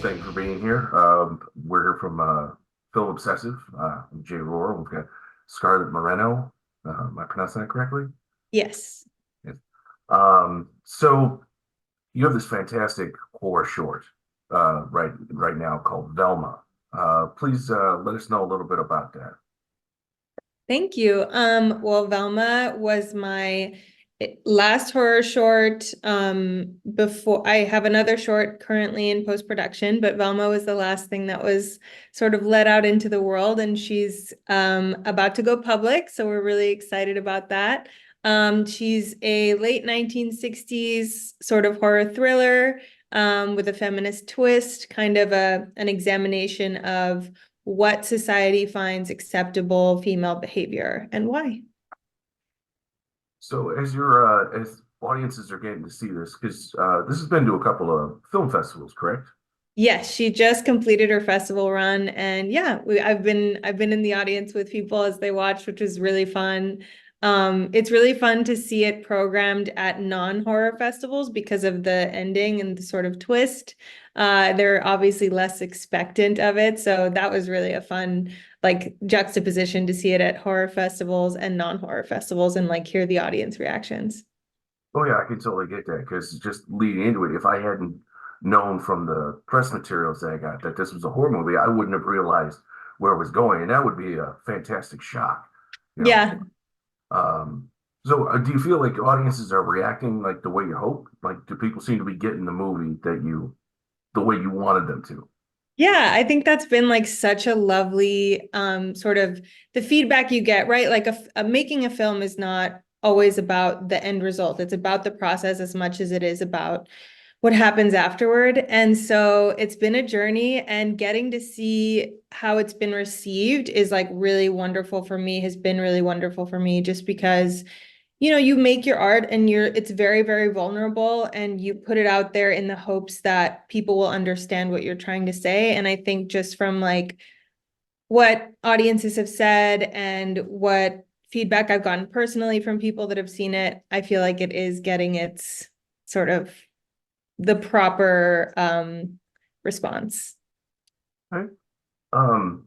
Thank you for being here. We're here from Film Obsessive. I'm Jay Rohr. We've got Scarlet Moreno. Am I pronouncing that correctly? Yes. Yes. So you have this fantastic horror short right now called Velma. Please let us know a little bit about that. Thank you. Well, Velma was my last horror short. Before I have another short currently in post-production, but Velma was the last thing that was sort of let out into the world, and she's about to go public, so we're really excited about that. She's a late 1960s sort of horror thriller with a feminist twist, kind of an examination of what society finds acceptable female behavior and why. So as audiences are getting to see this, because this has been to a couple of film festivals, correct? Yes, she just completed her festival run, and yeah, I've been in the audience with people as they watched, which was really fun. It's really fun to see it programmed at non-horror festivals because of the ending and the sort of twist. They're obviously less expectant of it, so that was really a fun like juxtaposition to see it at horror festivals and non-horror festivals and like hear the audience reactions. Oh yeah, I can totally get that because just leading into it, if I hadn't known from the press materials that I got that this was a horror movie, I wouldn't have realized where it was going, and that would be a fantastic shock, you know. Yeah. Um, so do you feel like audiences are reacting like the way you hope? Like, do people seem to be getting the movie the way you wanted them to? Yeah, I think that's been like such a lovely sort of the feedback you get, right? Like making a film is not always about the end result. It's about the process as much as it is about what happens afterward. And so it's been a journey, and getting to see how it's been received is like really wonderful for me, has been really wonderful for me just because you make your art and it's very, very vulnerable, and you put it out there in the hopes that people will understand what you're trying to say. And I think just from like what audiences have said and what feedback I've gotten personally from people that have seen it, I feel like it is getting its sort of the proper response. Right. Um,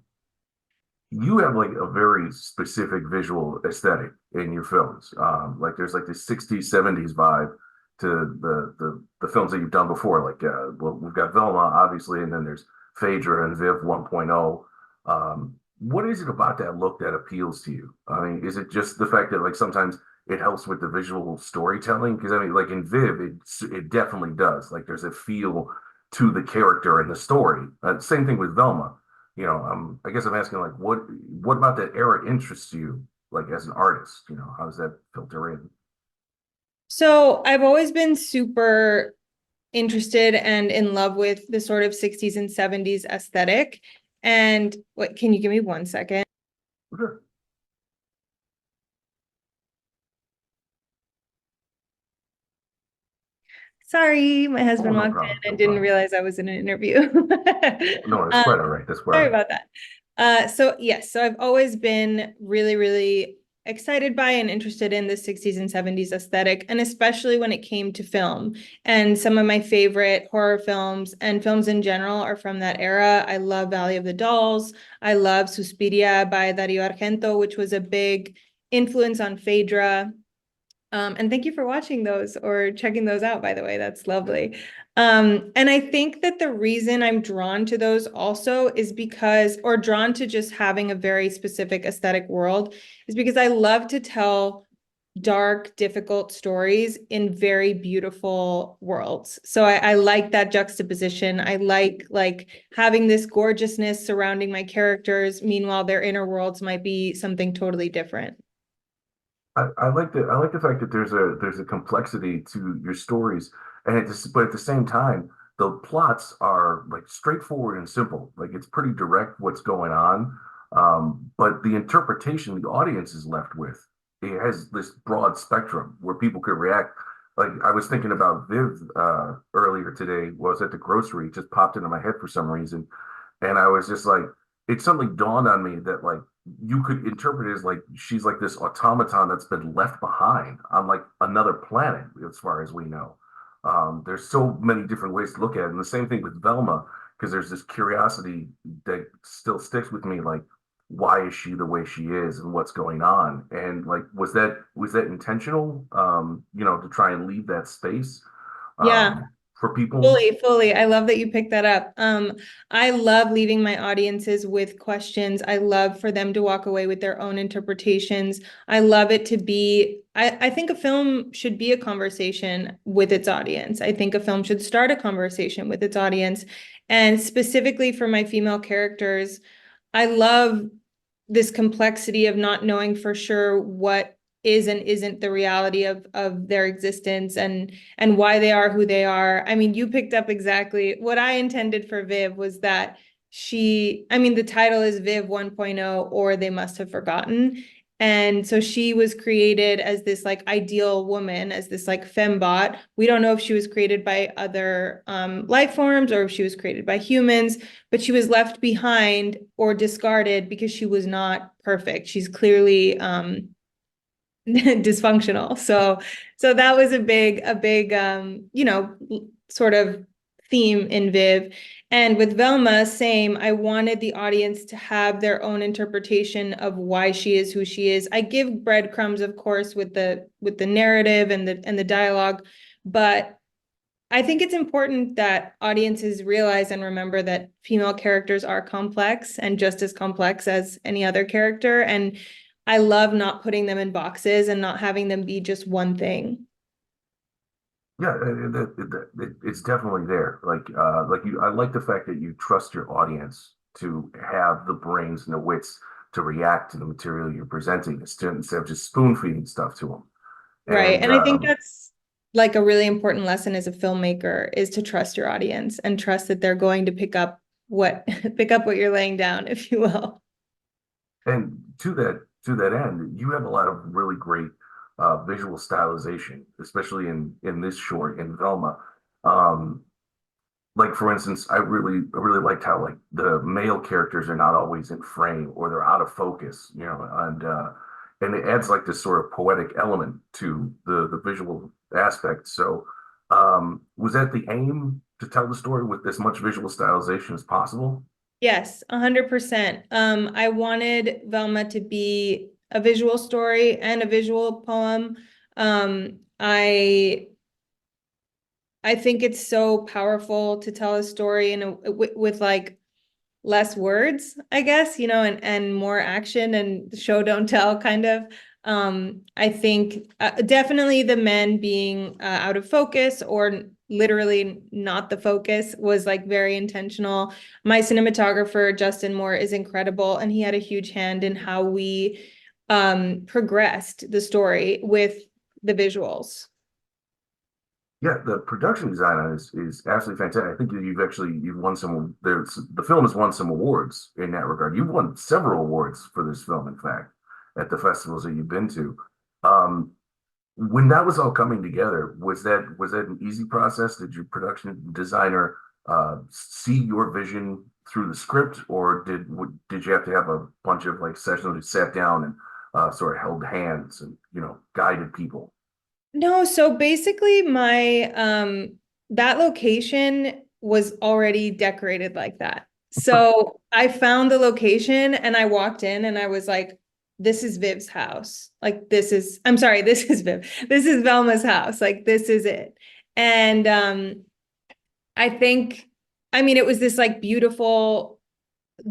you have like a very specific visual aesthetic in your films. Like there's like this 60s, 70s vibe to the films that you've done before. Like well, we've got Velma, obviously, and then there's Phaedra and Viv 1.0. What is it about that look that appeals to you? I mean, is it just the fact that like sometimes it helps with the visual storytelling? Because I mean, like in Viv, it definitely does. Like there's a feel to the character and the story. Same thing with Velma. I guess I'm asking like what about that era interests you like as an artist? How does that filter in? So I've always been super interested and in love with the sort of 60s and 70s aesthetic. And what, can you give me 1 second? Sure. Sorry, my Oh, husband no walked problem, in no and didn't problem. realize I was in an interview. No, that's Um, quite all right. That's quite all Sorry right. about that. So yes, so I've always been really, really excited by and interested in the 60s and 70s aesthetic, and especially when it came to film. And some of my favorite horror films and films in general are from that era. I love Valley of the Dolls. I love Suspiria by Dario Argento, which was a big influence on Phaedra. And thank you for watching those or checking those out, by the way. That's lovely. And I think that the reason I'm drawn to those also is because, or drawn to just having a very specific aesthetic world, is because I love to tell dark, difficult stories in very beautiful worlds. So I like that juxtaposition. I like having this gorgeousness surrounding my characters. Meanwhile, their inner worlds might be something totally different. I like the fact that there's a complexity to your stories, and but at the same time, the plots are like straightforward and simple. Like it's pretty direct what's going on, but the interpretation the audience is left with, it has this broad spectrum where people could react. Like I was thinking about Viv earlier today. Was at the grocery, it just popped into my head for some reason, and I was just like, it suddenly dawned on me that like you could interpret it as like she's like this automaton that's been left behind on like another planet, as far as we know. There's so many different ways to look at it. And the same thing with Velma, because there's this curiosity that still sticks with me, like why is she the way she is and what's going on? And like was that intentional, to try and leave that space Yeah. for people? Fully, fully. I love that you picked that up. I love leaving my audiences with questions. I love for them to walk away with their own interpretations. I love it to be, I think a film should be a conversation with its audience. I think a film should start a conversation with its audience. And specifically for my female characters, I love this complexity of not knowing for sure what is and isn't the reality of their existence and why they are who they are. I mean, you picked up exactly what I intended for Viv was that the title is Viv 1.0 or They Must Have Forgotten. And so she was created as this like ideal woman, as this like fembot. We don't know if she was created by other life forms or if she was created by humans, but she was left behind or discarded because she was not perfect. She's clearly dysfunctional. So that was a big sort of theme in Viv. And with Velma, same, I wanted the audience to have their own interpretation of why she is who she is. I give breadcrumbs, of course, with the narrative and the dialogue, but I think it's important that audiences realize and remember that female characters are complex and just as complex as any other character. And I love not putting them in boxes and not having them be just one thing. Yeah, it's definitely there. Like I like the fact that you trust your audience to have the brains and the wits to react to the material you're presenting instead of just spoon feeding stuff to them. Right. And And I think that's like a really important lesson as a filmmaker is to trust your audience and trust that they're going to what pick up what you're laying down, if you will. and to that end, you have a lot of really great visual stylization, especially in this short in Velma. Um, like for instance, I really liked how like the male characters are not always in frame or they're out of focus, and it adds like this sort of poetic element to the visual aspect. So, was that the aim to tell the story with as much visual stylization as possible? Yes, 100%. I wanted Velma to be a visual story and a visual poem. I think it's so powerful to tell a story with like less words, I guess, and more action and show don't tell kind of. I think definitely the men being out of focus or literally not the focus was like very intentional. My cinematographer, Justin Moore, is incredible, and he had a huge hand in how we progressed the story with the visuals. Yeah, the production design on is absolutely fantastic. I think you've won some. The film has won some awards in that regard. You've won several awards for this film, in fact, at the festivals that you've been to. Um, when that was all coming together, was that an easy process? Did your production designer see your vision through the script, or did you have to have a bunch of like sessions where you sat down and sort of held hands and guided people? No, so basically my that location was already decorated like that. So I found the location and I walked in and I was like, this is Viv's house. Like I'm sorry, this is Viv. This is Velma's house. Like this is it. And I think it was this like beautiful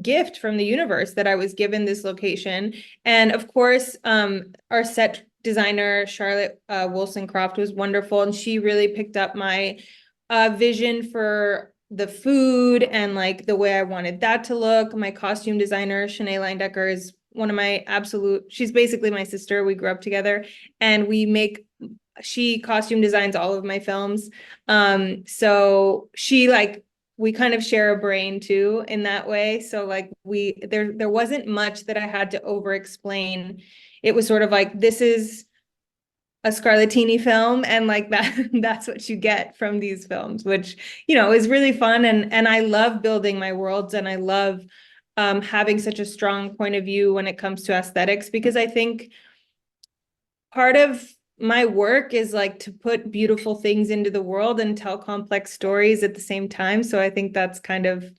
gift from the universe that I was given this location. And of course, our set designer, Charlotte Wollstonecroft, was wonderful. And she really picked up my vision for the food and like the way I wanted that to look. My costume designer, Shanae Leindecker, is one of my she's basically my sister. We grew up together and she costume designs all of my films. So she like we kind of share a brain too in that way. So like there wasn't much that I had to over explain. It was sort of like this is a Scarlettini film and like that's what you get from these films, which is really fun and I love building my worlds and I love having such a strong point of view when it comes to aesthetics because I think part of my work is like to put beautiful things into the world and tell complex stories at the same time. So I think that's kind of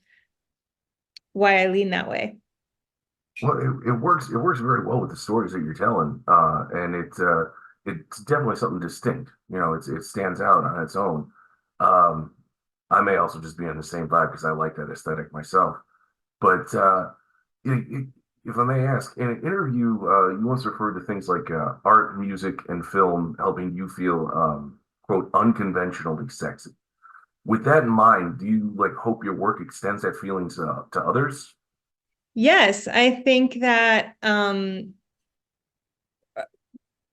why I lean that way. Well, it works very well with the stories that you're telling, and it's definitely something distinct. You know, it stands out on its own. Um, I may also just be on the same vibe because I like that aesthetic myself. But it, it, if I may ask, in an interview, you once referred to things like art, music, and film helping you feel quote unconventionally sexy. With that in mind, do you like hope your work extends that feeling to others? Yes, I think that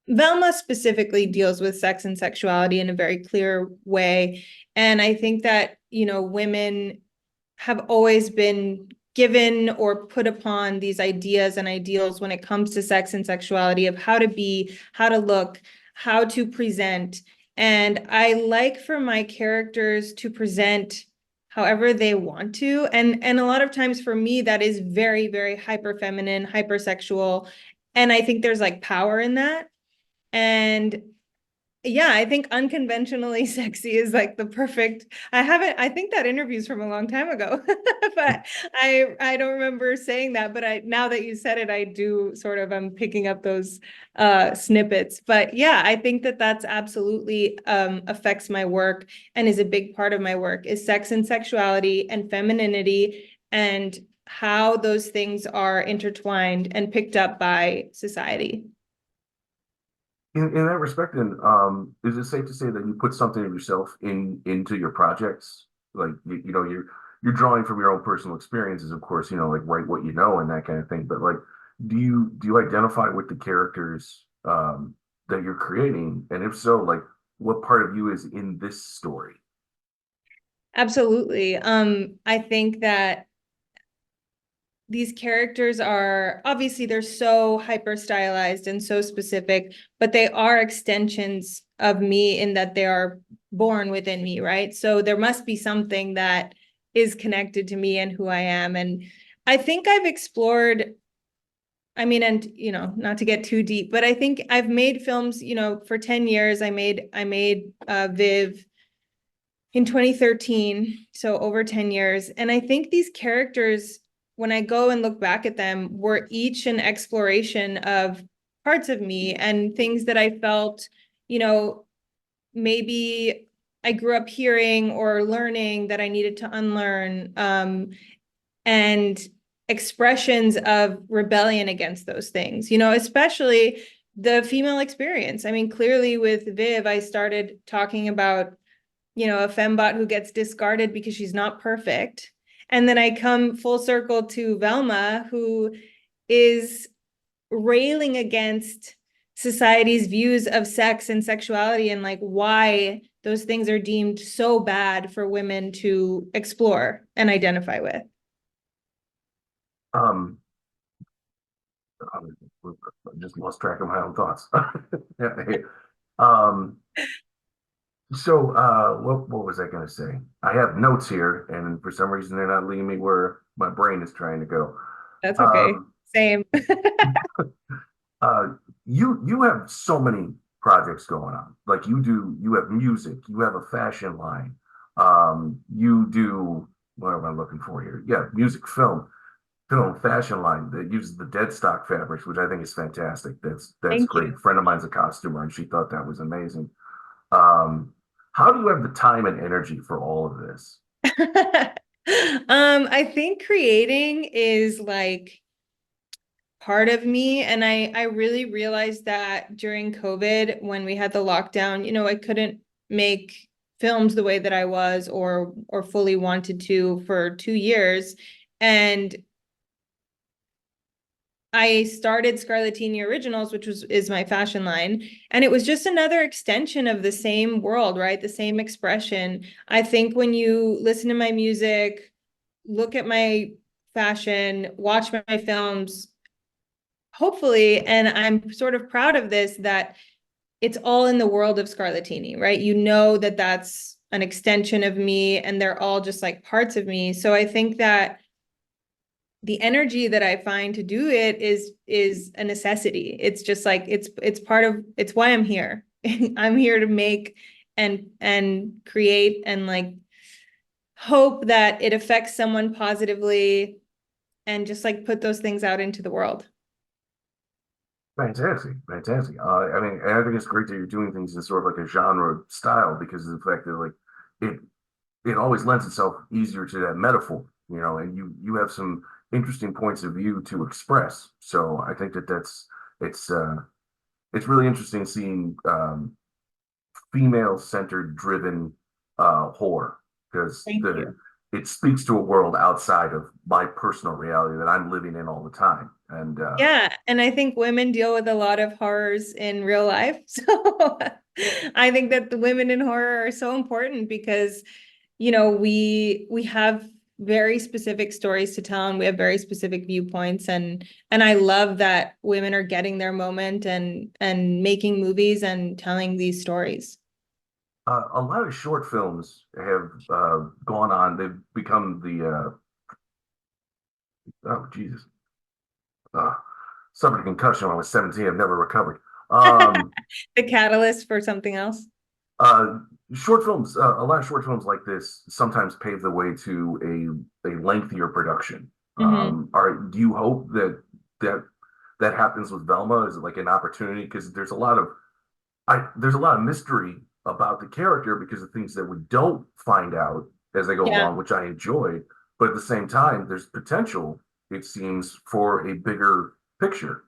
Velma specifically deals with sex and sexuality in a very clear way. And I think that, women have always been given or put upon these ideas and ideals when it comes to sex and sexuality of how to be, how to look, how to present. And I like for my characters to present however they want to. And a lot of times for me, that is very, very hyper feminine, hypersexual. And I think there's like power in that. And yeah, I think unconventionally sexy is like the perfect. I think that interview's from a long time ago, but I don't remember saying that, but I now that you said it, I do sort of I'm picking up those snippets. But yeah, I think that that's absolutely affects my work and is a big part of my work is sex and sexuality and femininity and how those things are intertwined and picked up by society. In that respect, then, is it safe to say that you put something of yourself into your projects? Like you know, you're drawing from your own personal experiences, of course, you know, like write what you know and that kind of thing. But like, do you identify with the characters that you're creating? And if so, like what part of you is in this story? Absolutely. I think that these characters are obviously they're so hyper stylized and so specific, but they are extensions of me in that they are born within me, right? So there must be something that is connected to me and who I am. And I think I've explored, I mean, and not to get too deep, but I think I've made films, for 10 years. I made Viv in 2013, so over 10 years. And I think these characters, when I go and look back at them, were each an exploration of parts of me and things that I felt, you know, maybe I grew up hearing or learning that I needed to unlearn, and expressions of rebellion against those things, especially the female experience. I mean, clearly with Viv, I started talking about a fembot who gets discarded because she's not perfect. And then I come full circle to Velma, who is railing against society's views of sex and sexuality and like why those things are deemed so bad for women to explore and identify with. Um, I just lost track of my own thoughts. um, So, what was I going to say? I have notes here, and for some reason, they're not leading me where my brain is trying to go. That's okay. Um, Same. uh, you have so many projects going on. Like you have music, you have a fashion line, you do what am I looking for here? Yeah, music, fashion line that uses the dead stock fabrics, which I think is fantastic. That's Thank you. great. A friend of mine's a costumer, and she thought that was amazing. Um, how do you have the time and energy for all of this? I think creating is like part of me, and I really realized that during COVID when we had the lockdown, I couldn't make films the way that I was or fully wanted to for 2 years. And I started Scarletini Originals, which is my fashion line, and it was just another extension of the same world, right? The same expression. I think when you listen to my music, look at my fashion, watch my films, hopefully, and I'm sort of proud of this, that it's all in the world of Scarletini, right? You know that that's an extension of me and they're all just like parts of me. So I think that the energy that I find to do it is a necessity. It's just like it's part of it's why I'm here. I'm here to make and create and like hope that it affects someone positively and just like put those things out into the world. Fantastic, fantastic. I mean, and I think it's great that you're doing things in sort of like a genre style because of the fact that like it it always lends itself easier to that metaphor, and you have some interesting points of view to express. So I think that it's it's really interesting seeing female centered driven horror because Thank the you. it speaks to a world outside of my personal reality that I'm living in all the time. And Yeah, and I think women deal with a lot of horrors in real life. So I think that the women in horror are so important because, we have very specific stories to tell and we have very specific viewpoints, and I love that women are getting their moment and making movies and telling these stories. a lot of short films have gone on. They've become oh Jesus, uh, suffered a concussion when I was 17. I've never recovered. Um, The catalyst for something else. uh, Short films, a lot of short films like this sometimes pave the way to a lengthier production. Hmm. Do you hope that that happens with Velma? Is it like an opportunity? Because there's a lot of mystery about the character because of things that we don't find out as they go Yeah. along, which I enjoy. But at the same time, there's potential, it seems, for a bigger picture.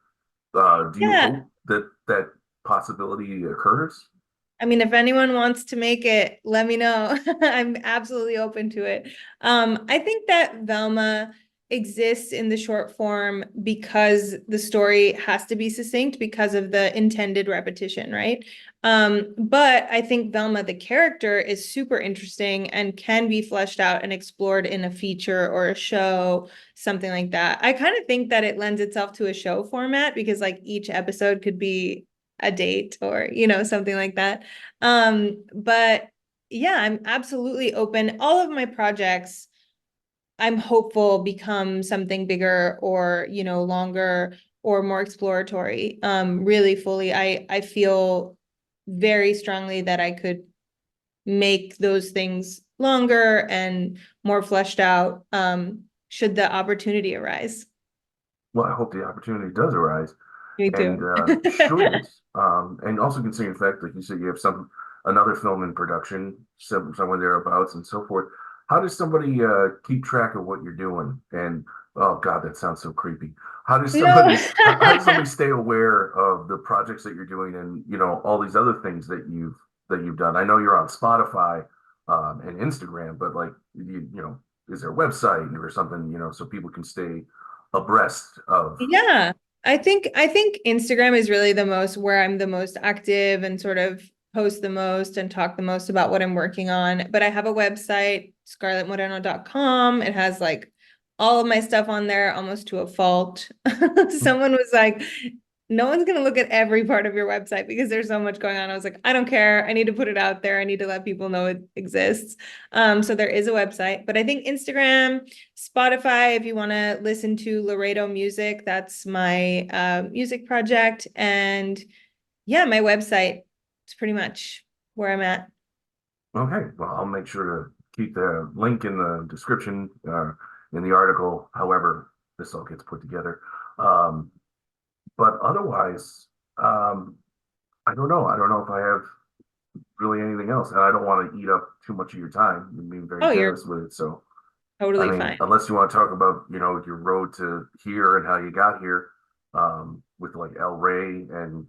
Do you Yeah. hope that that possibility occurs? I mean, if anyone wants to make it, let me know. I'm absolutely open to it. I think that Velma exists in the short form because the story has to be succinct because of the intended repetition, right? But I think Velma, the character, is super interesting and can be fleshed out and explored in a feature or a show, something like that. I kind of think that it lends itself to a show format because like each episode could be a date or, something like that. But yeah, I'm absolutely open. All of my projects, I'm hopeful become something bigger or, longer or more exploratory. Really fully. I feel very strongly that I could make those things longer and more fleshed out, should the opportunity arise. Well, I hope the opportunity does arise. Me And too. should it, and also considering the fact, like you said, you have another film in production, somewhere thereabouts, and so forth. How does somebody keep track of what you're doing? And oh God, that sounds so creepy. No. How does somebody stay aware of the projects that you're doing and all these other things that you've done? I know you're on Spotify and Instagram, but like is there a website or something so people can stay abreast of? Yeah, I think Instagram is really the most where I'm the most active and sort of post the most and talk the most about what I'm working on. But I have a website, scarletmoreno.com. It has like all of my stuff on there almost to a fault. Someone was like, no one's going to look at every part of your website because there's so much going on. I was like, I don't care. I need to put it out there. I need to let people know it exists. So there is a website, but I think Instagram, Spotify, if you want to listen to Laredo music, that's my music project. And yeah, my website is pretty much where I'm at. Okay, well, I'll make sure to keep the link in the description in the article, however this all gets put together. Um, but otherwise, um, I don't know. I don't know if I have really anything else, and I don't want to eat up too much of your time. You're being very Oh, you're generous with it. So, I totally mean, fine. unless you want to talk about, your road to here and how you got here, with like El Rey and,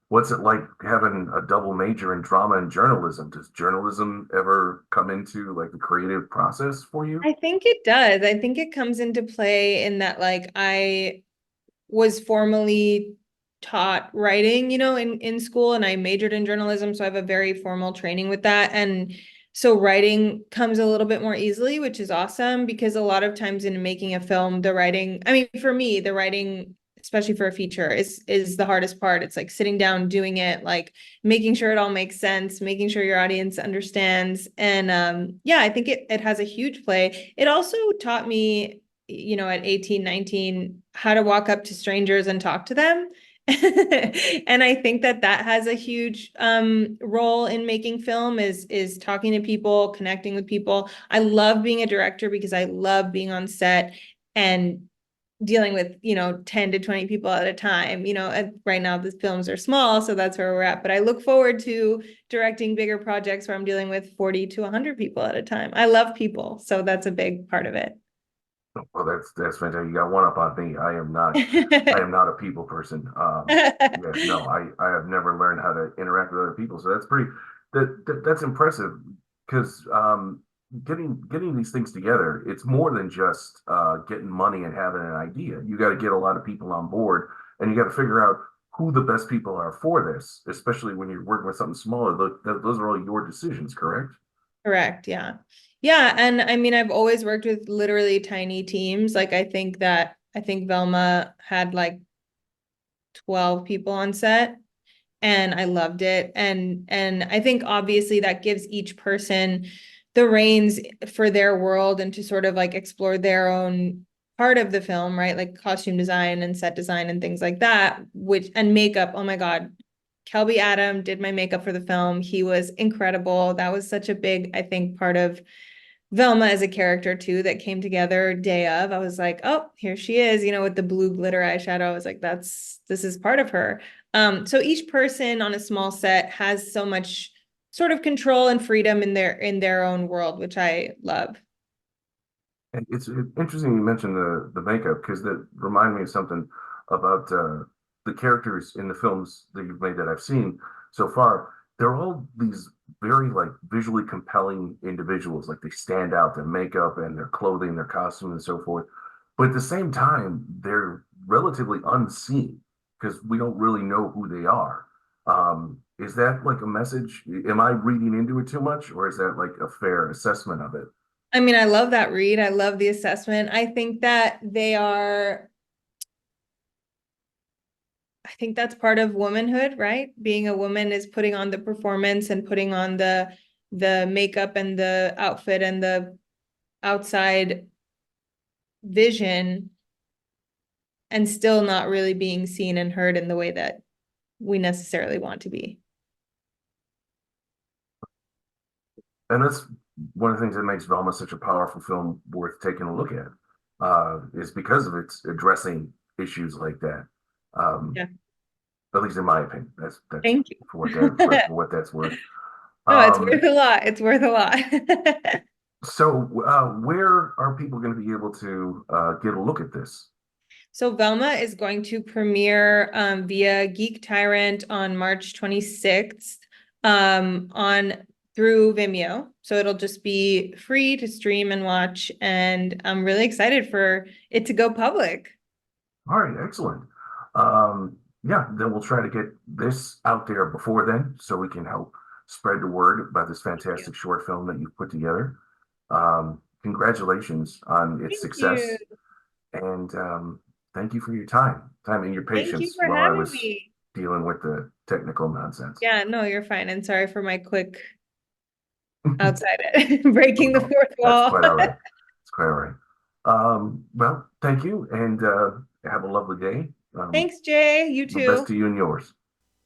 what's it like having a double major in drama and journalism? Does journalism ever come into like the creative process for you? I think it does. I think it comes into play in that like I was formally taught writing, in school, and I majored in journalism. So I have a very formal training with that. And so writing comes a little bit more easily, which is awesome because a lot of times in making a film, the writing, I mean, for me, the writing, especially for a feature, is the hardest part. It's like sitting down, doing it, like making sure it all makes sense, making sure your audience understands. And yeah, I think it has a huge play. It also taught me, at 18, 19, how to walk up to strangers and talk to them. And I think that that has a huge role in making film is talking to people, connecting with people. I love being a director because I love being on set and dealing with, 10 to 20 people at a time. Right now the films are small, so that's where we're at. But I look forward to directing bigger projects where I'm dealing with 40 to 100 people at a time. I love people, so that's a big part of it. Well, that's fantastic. You got one up on me. I am not a people person. Yeah, no, I have never learned how to interact with other people. So that's impressive because getting these things together, it's more than just getting money and having an idea. You got to get a lot of people on board, and you got to figure out who the best people are for this, especially when you're working with something smaller. Those are all your decisions, correct? Correct. Yeah. Yeah. And I mean, I've always worked with literally tiny teams. Like I think Velma had like 12 people on set and I loved it. And I think obviously that gives each person the reins for their world and to sort of like explore their own part of the film, right? Like costume design and set design and things like that, which and makeup. Oh my God. Kelby Adam did my makeup for the film. He was incredible. That was such a big, I think, part of Velma as a character too that came together day of. I was like, oh, here she is, with the blue glitter eyeshadow. I was like, this is part of her. So each person on a small set has so much sort of control and freedom in their own world, which I love. And it's interesting you mentioned the makeup because that reminded me of something about the characters in the films that you've made that I've seen so far. They're all these very like visually compelling individuals. Like they stand out, their makeup and their clothing, their costume, and so forth. But at the same time, they're relatively unseen because we don't really know who they are. Is that like a message? Am I reading into it too much, or is that like a fair assessment of it? I mean, I love that read. I love the assessment. I think that's part of womanhood, right? Being a woman is putting on the performance and putting on the makeup and the outfit and the outside vision and still not really being seen and heard in the way that we necessarily want to be. And that's one of the things that makes Velma such a powerful film worth taking a look at, is because of its addressing issues like that. Um, Yeah. at least in my opinion, that's Thank you. for what that's worth. No, it's worth Um, a lot. It's worth a lot. where are people going to be able to get a look at this? So Velma is going to premiere via Geek Tyrant on March 26th on through Vimeo. So it'll just be free to stream and watch. And I'm really excited for it to go public. All right, excellent. Yeah, then we'll try to get this out there before then so we can help spread the word about this Thank you. fantastic short film that you've put together. Congratulations on its Thank you. success, and thank you for your time and your Thank you patience for while I having was me. dealing with the technical nonsense. Yeah, no, you're fine. And sorry for my quick outside it, breaking the No, fourth that's wall. quite all right. It's quite all right. Well, thank you, and have a lovely day. Thanks, Jay. You The best too. to you and yours.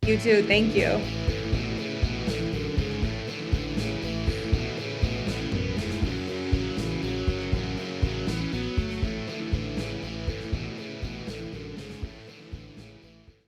You too. Thank you.